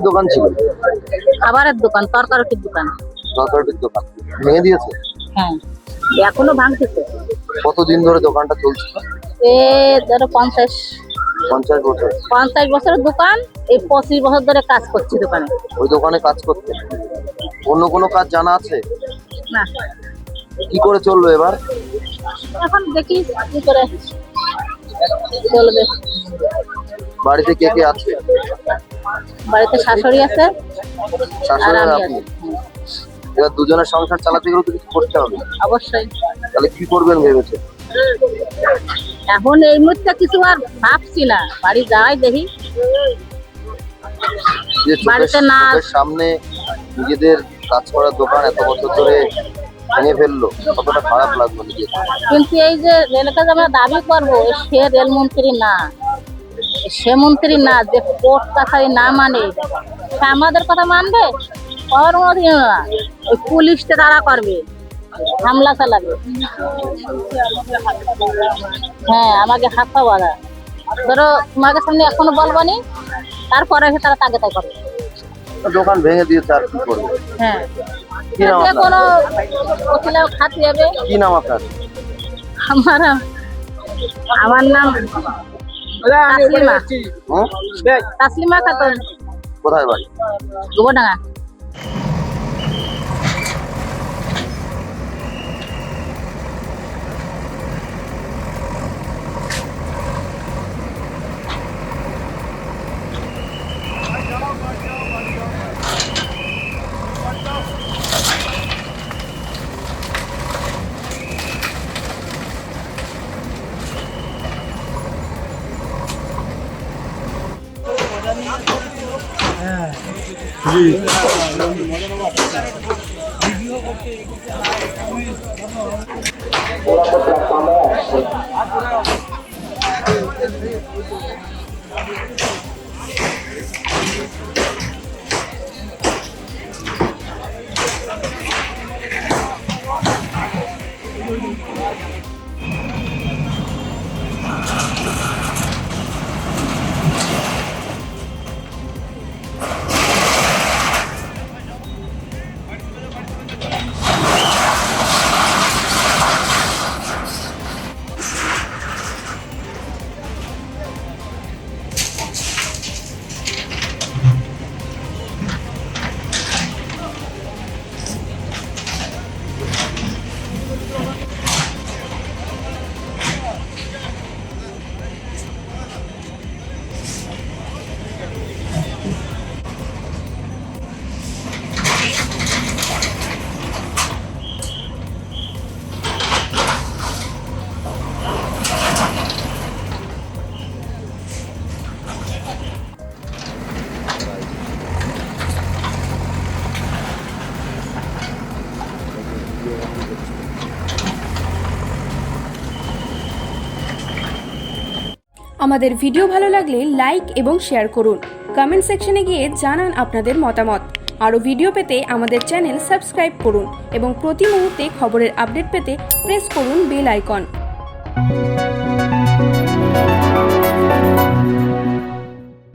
দোকান ছিল, খাবারের দোকান, তরকারির দোকান। তরকারির দোকান ভেঙে দিয়েছে? হ্যাঁ, এখনো ভাঙতেছে। কতদিন ধরে দোকানটা চলছিল? ধরো 50 বছর। 50 বছরের দোকান, এই 25 বছর ধরে কাজ করছি দোকানে। ওই দোকানে কাজ করতে অন্য কোনো কাজ জানা আছে না? কি করে চলবে এবার? এখন দেখি কি করে চলবে। বাড়িতে কে কে আছে? বাড়িতে শাশুড়ি আছে আর আমি আছি। এবার দুজনের সংসার চালাতে গেলে তো কিছু করতে হবে। অবশ্যই। তাহলে কি করবেন ভেবেছে? এখন এই মুহূর্তে কিছু আর ভাবছি না, বাড়ি যাই দেখি। বাড়িতে না, সামনে নিজেদের কাজ করার দোকান এত বছর ধরে ভেঙে ফেললো, কতটা খারাপ লাগলো নিজের। কিন্তু এই যে রেল কাজ আমরা দাবি করবো, সে রেলমন্ত্রী না, সে মন্ত্রী না, যে কোর্ট কাছারি না মানে সে আমাদের কথা মানবে? না, ওই পুলিশকে তারা করবে, হামলা চালাবে। হ্যাঁ, আমাকে হাত পা বাঁধা। ধরো তোমাকে সামনে এখনো বলবানি, তারপরে তারা তাকে তাই করবে। দোকান ভেঙে দিয়েছে, আর কি করবে? হ্যাঁ, কি নাম আপনার? কোনো ওকিলাও খাতে যাবে। কি নাম আপনার? আমার নাম তাসলিমা খাতুন। কোথায় বাড়ি? গোবরডাঙ্গা। আমাদের ভিডিও ভালো লাগলে লাইক এবং শেয়ার করুন। কমেন্ট সেকশনে গিয়ে জানান আপনাদের মতামত। আরও ভিডিও পেতে আমাদের চ্যানেল সাবস্ক্রাইব করুন এবং প্রতি মুহূর্তে খবরের আপডেট পেতে প্রেস করুন বেল আইকন।